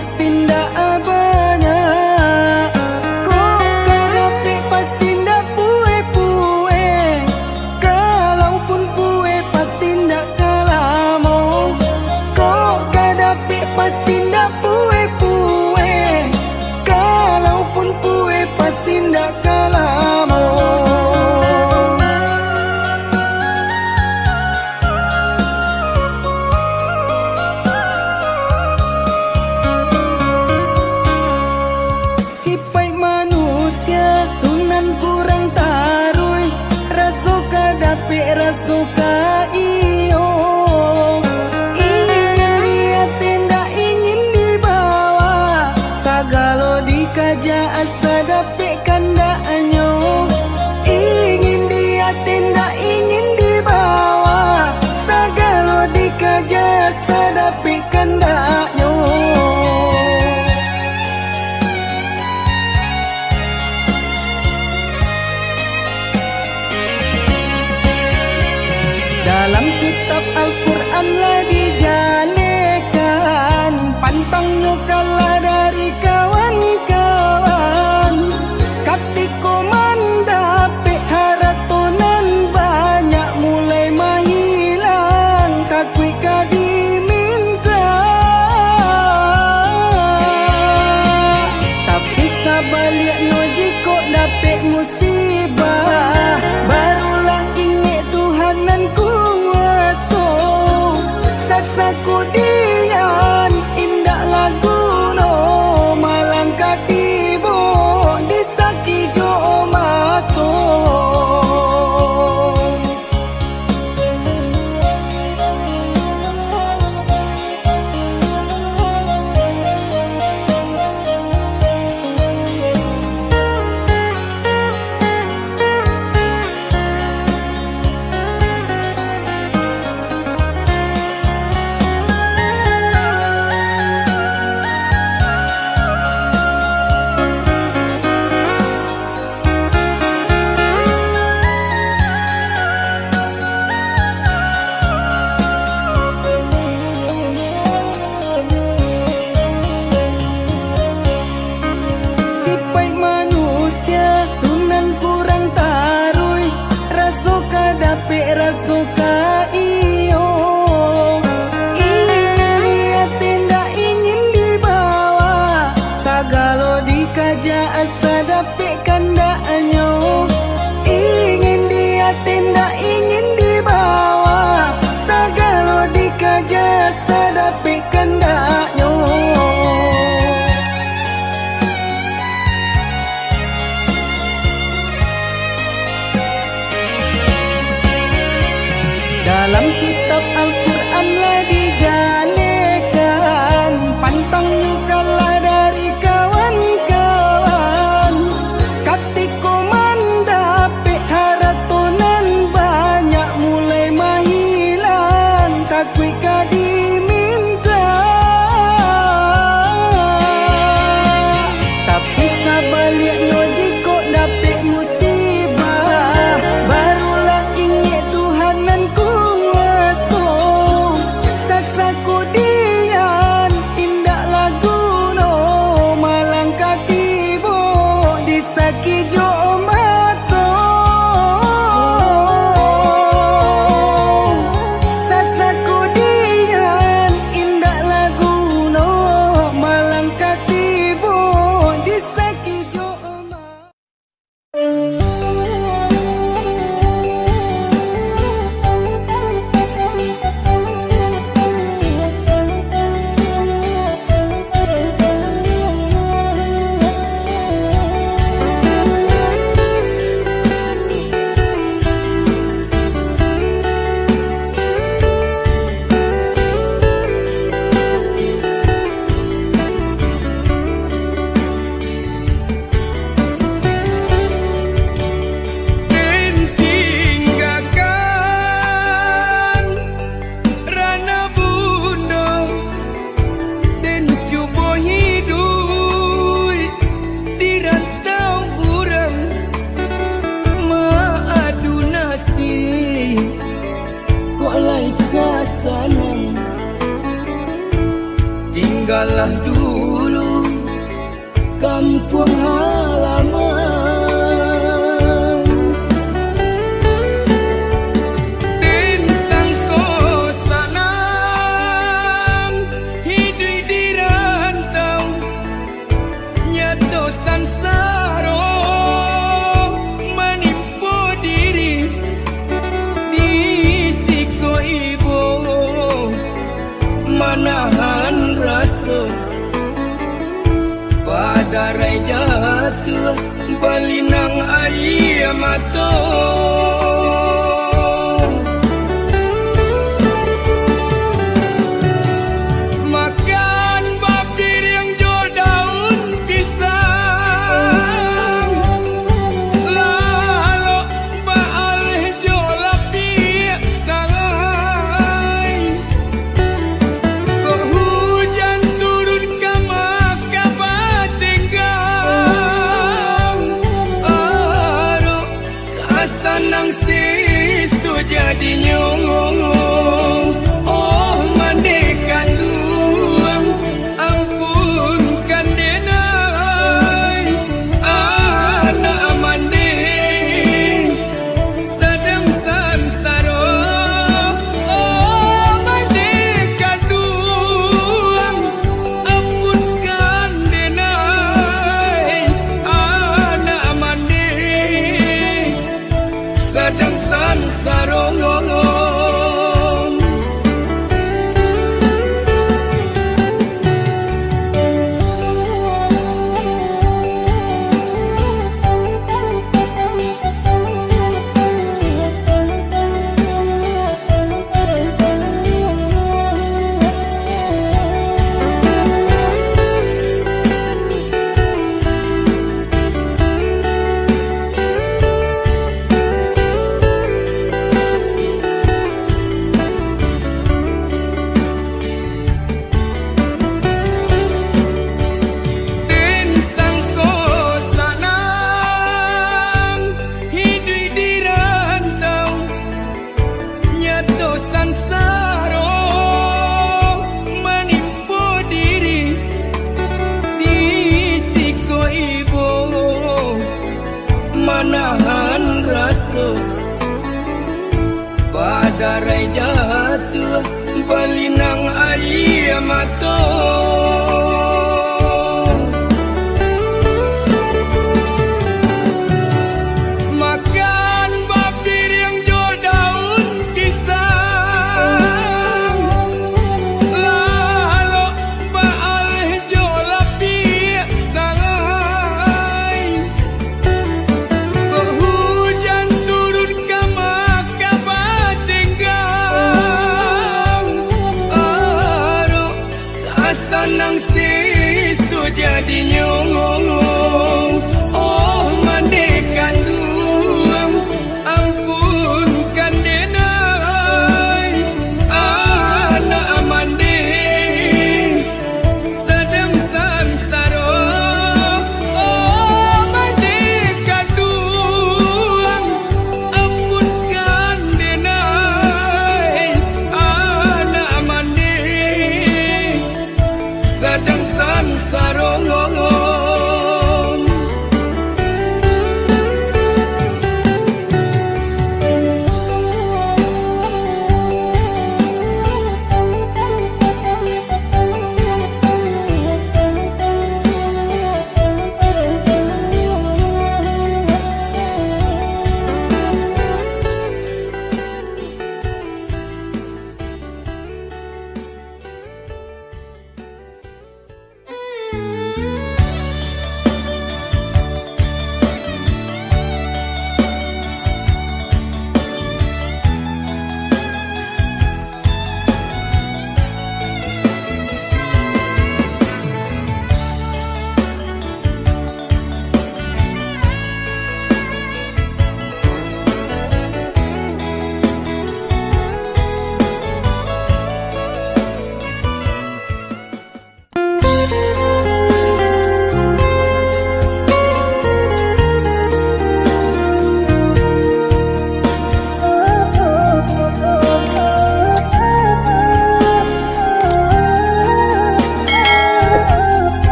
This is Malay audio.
pasti ndak banyak. Kok kadapi pasti ndak pue-pue, kalaupun pue pasti ndak kalamo. Kok kadapi pasti ndak pue-pue, kalaupun pue pasti ndak kalamo. Sipai manusia tunan kurang tarui, rasuka dapi rasuka iyo. Ingin lihat tenda ingin dibawa, sagalo dikaja asa dapi kandanyo. Ingin lihat tenda ingin dibawa, sagalo dikaja asa dapi kandanyo. Dalam kitab Al-Quran lah dijalekan, pantangnya kalah dari kawan-kawan. Katiko mandape haratonan banyak mulai mahilang, kakui kadiminta. Tapi sabalik no jiko dape musibah, barulah ingat Tuhanan kuasa. Sasaku dian indah lagu no, malang katibo disaki jo mato. Sipai manusia tunan kurang tarui, rasuka dapi rasuka iyo. Ingin lihat tenda ingin dibawa, sagalo dikaja asa dapi kandanyo. Ingin lihat tenda ingin dibawa, sagalo dikaja asa dapi kandanyo. Dalam kitab Al-Quran lah dijalekan, pantangnya kalah dari kawan-kawan. Katiko mandape haratonan banyak mulai mahilang, kakui kadiminta. Tapi sabalik no jiko dape musibah, barulah ingat Tuhanan kuasa. Sasaku dian indah lagu no, malang katibo disaki jo mato. Sasaku dian indah lagu no, malang katibo disaki jo mato. tinggallah dulu kampung halaman. Den sangko sanang hidup di rantau, nyato sansaro menipu diri di siko ibu, manahan rasa pada rai jatuh balinang air mata. Makan bapir yang jo daun pisang, lalu baal jo lapi salai. Kok hujan turun kama kabatenggang, aro kasanang sisu jadi nyong. Oh mandekan duang, ampunkan denai, anak mande sedang sansaro. Oh mandekan duang, ampunkan denai, anak mande sedang sansaro. Den sangko sanang hidup di rantau, nyato sansaro menipu diri di siko ibu, manahan rasa pada rai jatuh balinang air mata. Makan bapir yang jo daun pisang, lalu baal jo lapi salai. Kok hujan turun kama kabatenggang, aro kasanang sisu jadi nyong. Oh mandekan duang, ampunkan denai, anak mande sedang sansaro. Oh mandekan duang, ampunkan denai, anak mande sedang sansaro.